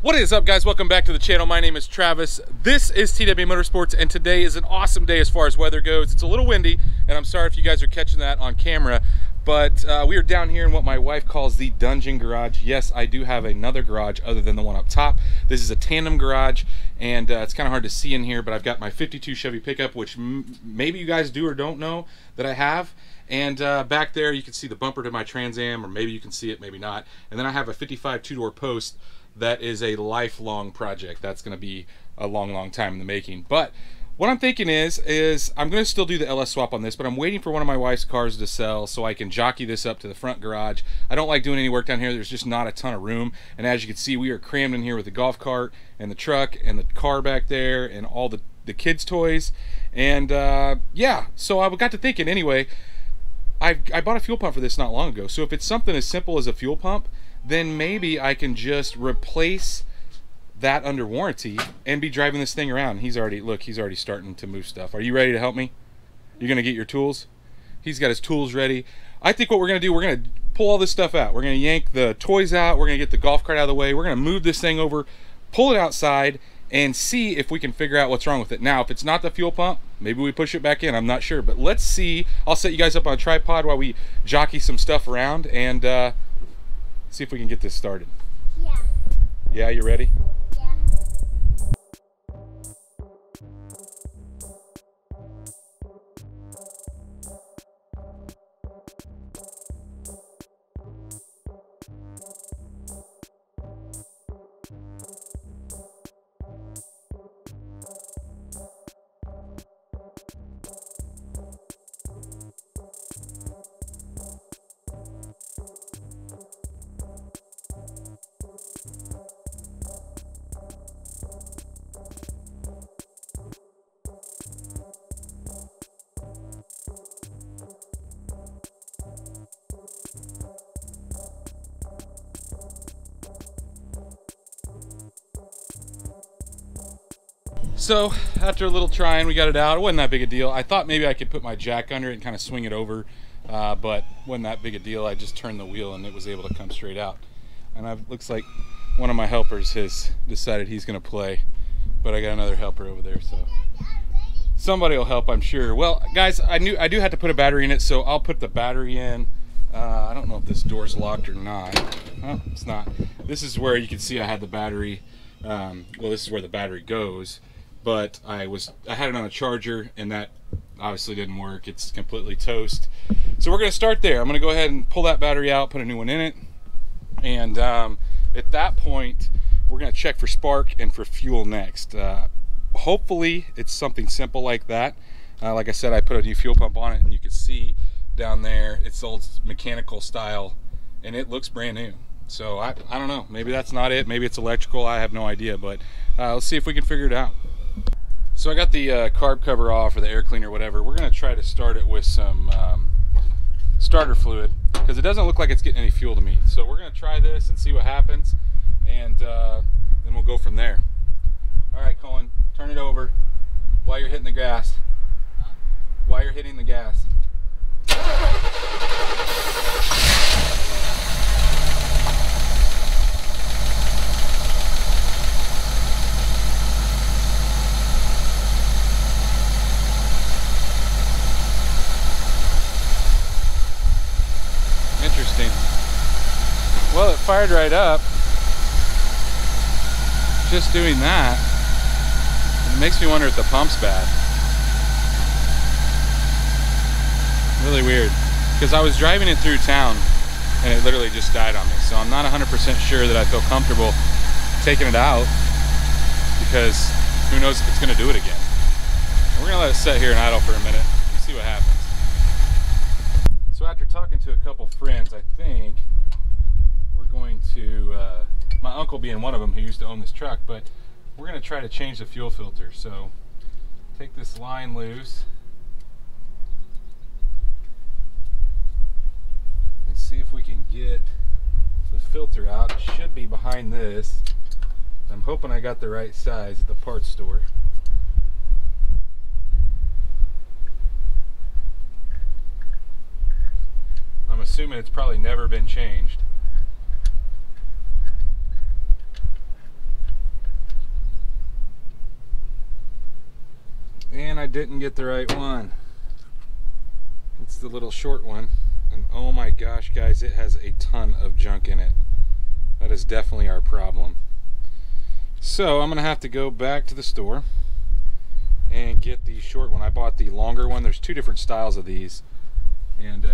What is up, guys? Welcome back to the channel. My name is Travis. This is TW Motorsports, and today is an awesome day as far as weather goes. It's a little windy, and I'm sorry if you guys are catching that on camera, but we are down here in what my wife calls the dungeon garage. Yes, I do have another garage other than the one up top. This is a tandem garage, and it's kind of hard to see in here, but I've got my 52 Chevy pickup, which maybe you guys do or don't know that I have. And back there, you can see the bumper to my Trans Am, or maybe you can see it, maybe not. And then I have a 55 two-door post that is a lifelong project. That's going to be a long time in the making. But what I'm thinking is I'm going to still do the LS swap on this, but I'm waiting for one of my wife's cars to sell so I can jockey this up to the front garage. I don't like doing any work down here. There's just not a ton of room. And as you can see, we are crammed in here with the golf cart and the truck and the car back there and all the kids' toys. And yeah, so I got to thinking anyway, I bought a fuel pump for this not long ago. So if it's something as simple as a fuel pump, then maybe I can just replace that under warranty and be driving this thing around. He's already starting to move stuff. Are you ready to help me? You're gonna get your tools? He's got his tools ready. I think what we're gonna do, we're gonna pull all this stuff out. We're gonna yank the toys out. We're gonna get the golf cart out of the way. We're gonna move this thing over, pull it outside, and see if we can figure out what's wrong with it. Now, if it's not the fuel pump, maybe we push it back in. I'm not sure, but let's see. I'll set you guys up on a tripod while we jockey some stuff around and see if we can get this started. Yeah. Yeah, you ready? Yeah. So after a little trying, we got it out. It wasn't that big a deal. I thought maybe I could put my jack under it and kind of swing it over, but wasn't that big a deal. I just turned the wheel and it was able to come straight out. And looks like one of my helpers has decided he's going to play, but I got another helper over there, so somebody will help, I'm sure. Well, guys, I do have to put a battery in it, so I'll put the battery in. I don't know if this door's locked or not. Oh, it's not. This is where you can see I had the battery. Well, this is where the battery goes. But I had it on a charger, and that obviously didn't work. It's completely toast. So we're going to start there. I'm going to go ahead and pull that battery out, put a new one in it, and at that point, we're going to check for spark and for fuel next. Hopefully, it's something simple like that. Like I said, I put a new fuel pump on it, and you can see down there, it's old mechanical style, and it looks brand new. So I don't know. Maybe that's not it. Maybe it's electrical. I have no idea, but let's see if we can figure it out. So I got the carb cover off, or the air cleaner, whatever. We're going to try to start it with some starter fluid, because it doesn't look like it's getting any fuel to me. So we're going to try this and see what happens, and then we'll go from there. All right, Colin, turn it over while you're hitting the gas. While you're hitting the gas. Interesting. Well, it fired right up. Just doing that. It makes me wonder if the pump's bad. Really weird. Because I was driving it through town and it literally just died on me. So I'm not 100% sure that I feel comfortable taking it out, because who knows if it's going to do it again. We're going to let it sit here and idle for a minute and see what happens. So after talking to a couple friends, I think we're going to, my uncle being one of them who used to own this truck, but we're going to try to change the fuel filter. So take this line loose and see if we can get the filter out. It should be behind this. I'm hoping I got the right size at the parts store. I'm assuming it's probably never been changed. I didn't get the right one. It's the little short one. And oh my gosh, guys, it has a ton of junk in it. That is definitely our problem. So I'm gonna have to go back to the store and get the short one. I bought the longer one. There's two different styles of these, and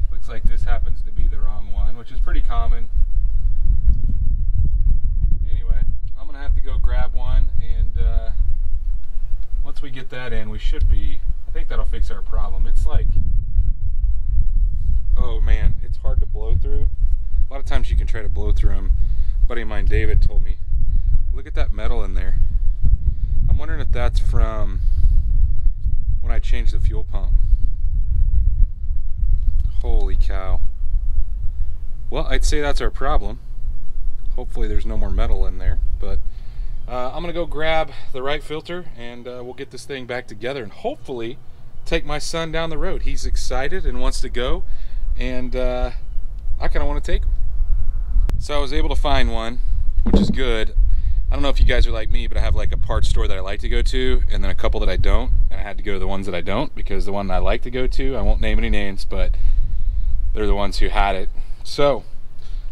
looks like this happens to be the wrong one, which is pretty common. Anyway, I'm gonna have to go grab one, and once we get that in, we should be, I think that'll fix our problem. It's like, oh man, it's hard to blow through. A lot of times you can try to blow through them. A buddy of mine, David, told me, look at that metal in there. I'm wondering if that's from when I changed the fuel pump. Holy cow. Well, I'd say that's our problem. Hopefully there's no more metal in there, but I'm gonna go grab the right filter, and we'll get this thing back together and hopefully take my son down the road. He's excited and wants to go, and I kind of want to take him. So I was able to find one, which is good. I don't know if you guys are like me, but I have like a parts store that I like to go to, and then a couple that I don't, and I had to go to the ones that I don't, because the one I like to go to, I won't name any names, but they're the ones who had it. So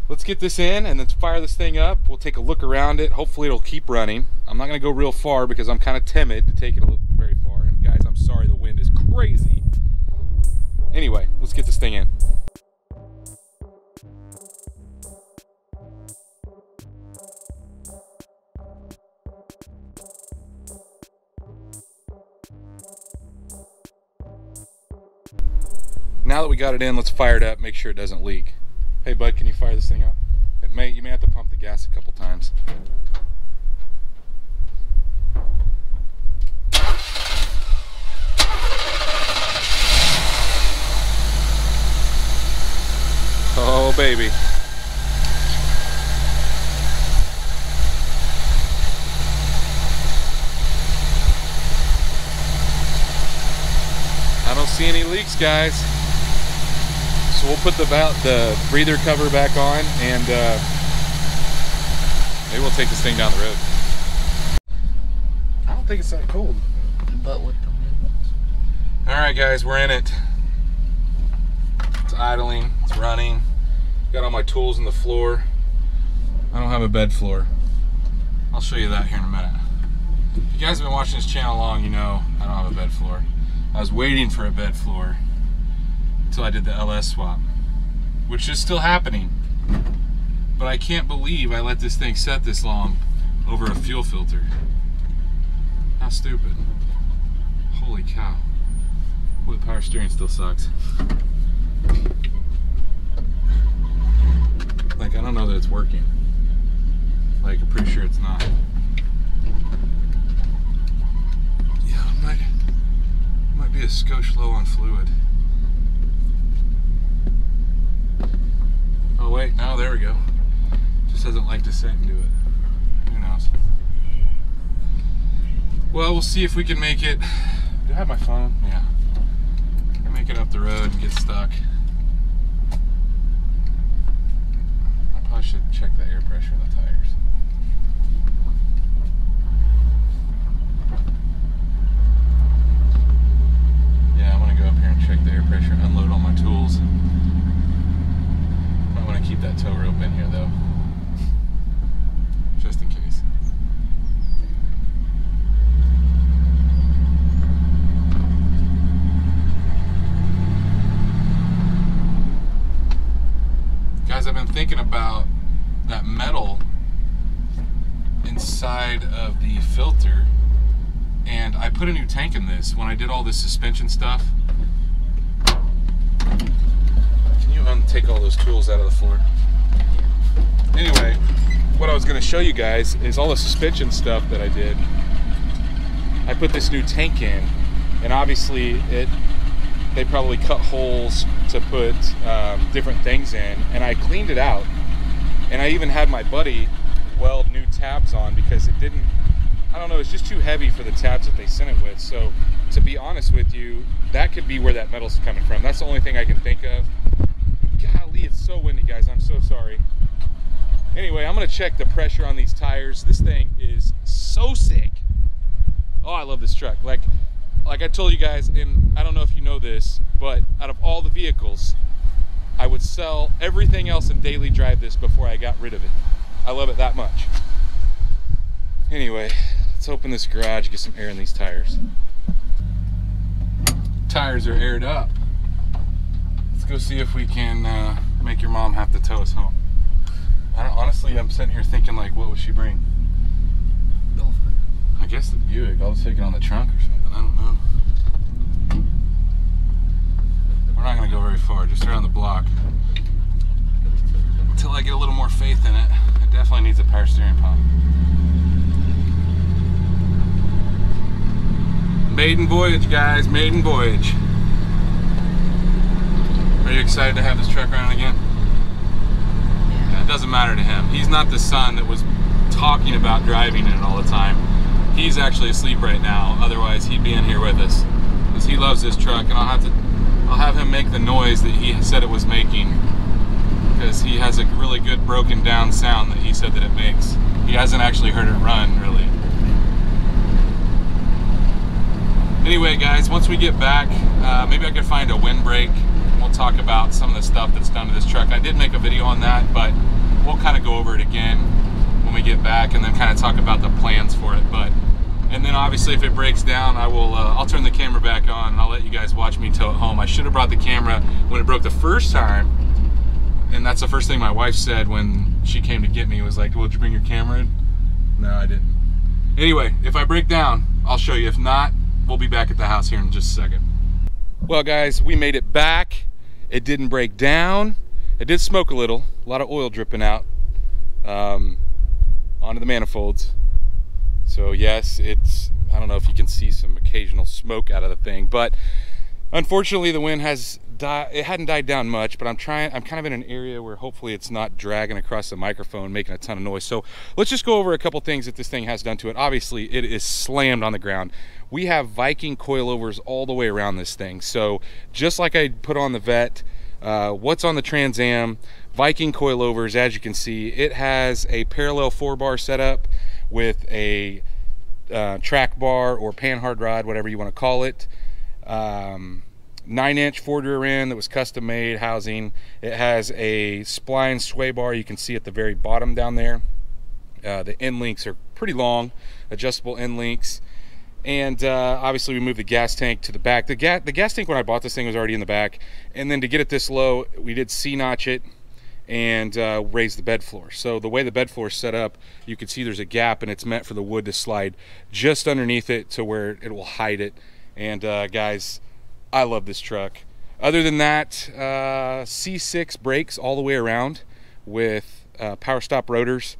let's get this in and let's fire this thing up. We'll take a look around it. Hopefully it'll keep running. I'm not gonna go real far because I'm kind of timid to take it very far, and guys, I'm sorry, the wind is crazy. Anyway, let's get this thing in. Now that we got it in, let's fire it up, make sure it doesn't leak. Hey bud, can you fire this thing up? You may have to pump the gas a couple times. Oh baby. I don't see any leaks, guys. So we'll put the breather cover back on, and maybe we'll take this thing down the road. I don't think it's that cold. But with the wind. Alright guys, we're in it. It's idling, it's running. Got all my tools on the floor. I don't have a bed floor. I'll show you that here in a minute. If you guys have been watching this channel long, you know I don't have a bed floor. I was waiting for a bed floor until I did the LS swap, which is still happening. But I can't believe I let this thing set this long over a fuel filter. How stupid. Holy cow. Boy, the power steering still sucks. Like, I don't know that it's working. Like, I'm pretty sure it's not. Yeah, might be a skosh low on fluid. Oh wait, no, there we go. Just doesn't like to set and do it. Who knows? Well, we'll see if we can make it. Do I have my phone? Yeah. I can make it up the road and get stuck. I probably should check the air pressure in the tires. Yeah, I'm gonna go up here and check the air pressure, unload all my tools. I want to keep that tow rope in here though, just in case. Guys, I've been thinking about that metal inside of the filter, and I put a new tank in this when I did all this suspension stuff. Take all those tools out of the floor. Anyway, what I was going to show you guys is all the suspension stuff that I did. I put this new tank in, and obviously they probably cut holes to put different things in, and I cleaned it out, and I even had my buddy weld new tabs on because it didn't, I don't know, it's just too heavy for the tabs that they sent it with. So to be honest with you, that could be where that metal's coming from. That's the only thing I can think of. Golly, it's so windy, guys. I'm so sorry. Anyway, I'm going to check the pressure on these tires. This thing is so sick. Oh, I love this truck. Like, like I told you guys, and I don't know if you know this, but out of all the vehicles, I would sell everything else and daily drive this before I got rid of it. I love it that much. Anyway, let's open this garage, get some air in these tires. Tires are aired up. Let's go see if we can make your mom have to tow us home. Honestly, I'm sitting here thinking, like, what would she bring? I guess the Buick. I'll just take it on the trunk or something. I don't know. We're not going to go very far, just around the block. Until I get a little more faith in it. It definitely needs a power steering pump. Maiden voyage, guys. Maiden voyage. Are you excited to have this truck running again? Yeah, it doesn't matter to him. He's not the son that was talking about driving it all the time. He's actually asleep right now. Otherwise, he'd be in here with us. Because he loves this truck, and I'll have him make the noise that he said it was making. Because he has a really good broken down sound that he said that it makes. He hasn't actually heard it run, really. Anyway, guys, once we get back, maybe I could find a windbreak. We'll talk about some of the stuff that's done to this truck. I did make a video on that, but we'll kind of go over it again when we get back, and then kind of talk about the plans for it. And then obviously, if it breaks down, I'll turn the camera back on and I'll let you guys watch me tow it home. I should have brought the camera when it broke the first time, and that's the first thing my wife said when she came to get me, was like, "Well, did you bring your camera in?" No, I didn't. Anyway, if I break down, I'll show you. If not, we'll be back at the house here in just a second. Well, guys, we made it back. It didn't break down. It did smoke a little. A lot of oil dripping out onto the manifolds. So yes, I don't know if you can see some occasional smoke out of the thing, but unfortunately the wind it hadn't died down much, but I'm kind of in an area where hopefully it's not dragging across the microphone, making a ton of noise. So let's just go over a couple things that this thing has done to it. Obviously, it is slammed on the ground. We have Viking coil overs all the way around this thing. So just like I put on the Vet, what's on the Trans Am, Viking coil overs, as you can see, it has a parallel 4-bar setup with a track bar or panhard rod, whatever you want to call it. 9-inch Ford rear end that was custom made housing. It has a spline sway bar, you can see at the very bottom down there. The end links are pretty long, adjustable end links. And obviously we moved the gas tank to the back. The gas tank when I bought this thing was already in the back, and then to get it this low, we did C-notch it and raise the bed floor. So the way the bed floor is set up, you can see there's a gap, and it's meant for the wood to slide just underneath it to where it will hide it. And guys, I love this truck. Other than that, C6 brakes all the way around with power stop rotors.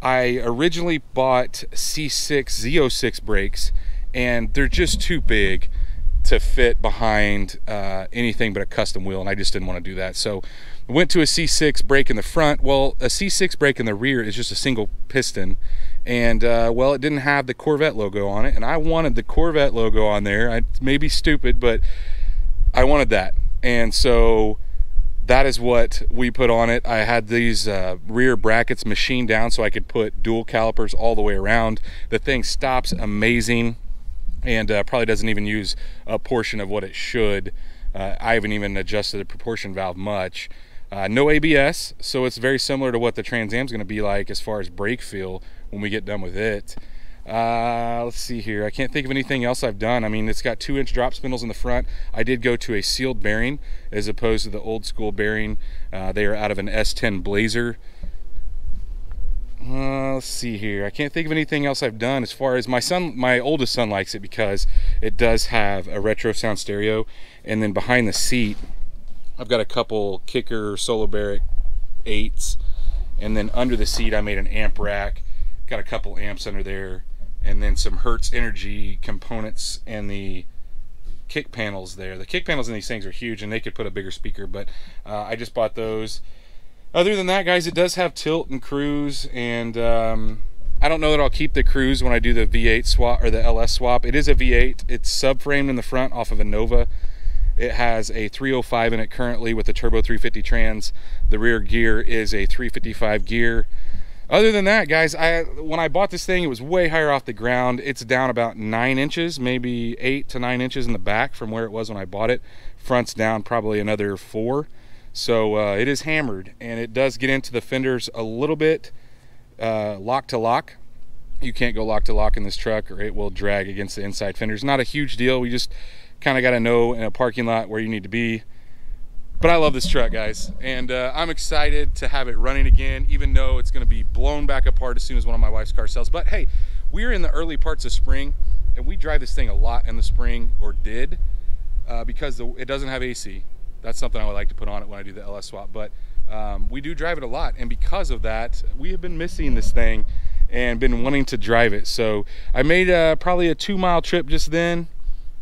I originally bought C6 Z06 brakes, and they're just too big to fit behind anything but a custom wheel, and I just didn't want to do that. So I went to a C6 brake in the front. Well, a C6 brake in the rear is just a single piston, and well, it didn't have the Corvette logo on it, and I wanted the Corvette logo on there. I may be stupid, but I wanted that, and so that is what we put on it. I had these rear brackets machined down so I could put dual calipers all the way around. The thing stops amazing, and probably doesn't even use a portion of what it should. I haven't even adjusted the proportion valve much. No ABS, so it's very similar to what the Trans Am is going to be like as far as brake feel when we get done with it. Let's see here. I can't think of anything else I've done. I mean, it's got 2-inch drop spindles in the front. I did go to a sealed bearing as opposed to the old school bearing. They are out of an S10 Blazer. Let's see here. I can't think of anything else I've done as far as my oldest son likes it because it does have a retro sound stereo. And then behind the seat, I've got a couple Kicker Solo Barrack 8s. And then under the seat, I made an amp rack. Got a couple amps under there. And then some Hertz Energy components and the kick panels there. The kick panels in these things are huge, and they could put a bigger speaker, but I just bought those. Other than that, guys, it does have tilt and cruise, and I don't know that I'll keep the cruise when I do the V8 swap or the LS swap. It is a V8. It's subframed in the front off of a Nova. It has a 305 in it currently with a turbo 350 trans. The rear gear is a 355 gear. Other than that, guys, when I bought this thing, it was way higher off the ground. It's down about 9 inches, maybe 8 to 9 inches in the back from where it was when I bought it. Front's down probably another 4. So it is hammered, and it does get into the fenders a little bit lock to lock. You can't go lock to lock in this truck or it will drag against the inside fenders. Not a huge deal. We just kind of got to know in a parking lot where you need to be. But I love this truck, guys, and I'm excited to have it running again, even though it's going to be blown back apart as soon as one of my wife's cars sells. But hey, we're in the early parts of spring, and we drive this thing a lot in the spring, or did, because it doesn't have AC. That's something I would like to put on it when I do the LS swap. But we do drive it a lot, and because of that, we have been missing this thing and been wanting to drive it. So I made probably a 2-mile trip just then.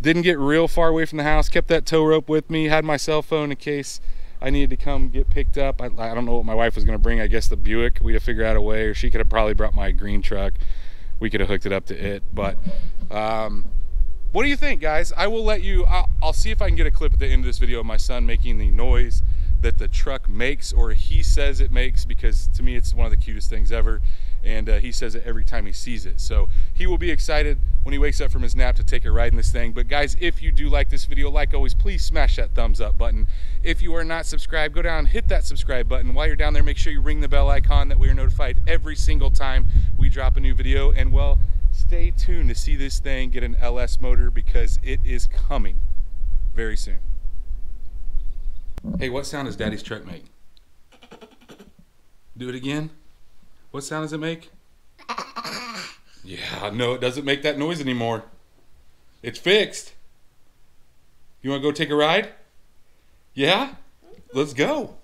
Didn't get real far away from the house, kept that tow rope with me, had my cell phone in case I needed to come get picked up. I don't know what my wife was going to bring. I guess the Buick. We'd have figured out a way, or she could have probably brought my green truck. We could have hooked it up to it. But what do you think, guys? I will let you, I'll see if I can get a clip at the end of this video of my son making the noise that the truck makes, or he says it makes, because to me it's one of the cutest things ever, and he says it every time he sees it. So he will be excited when he wakes up from his nap to take a ride in this thing. But guys, if you do like this video, like always, please smash that thumbs up button. If you are not subscribed, go down, hit that subscribe button. While you're down there, make sure you ring the bell icon, that we are notified every single time we drop a new video. And well, stay tuned to see this thing get an LS motor, because it is coming very soon. Hey, what sound does Daddy's truck make? Do it again. What sound does it make? Yeah, no, it doesn't make that noise anymore. It's fixed. You want to go take a ride? Yeah? Let's go.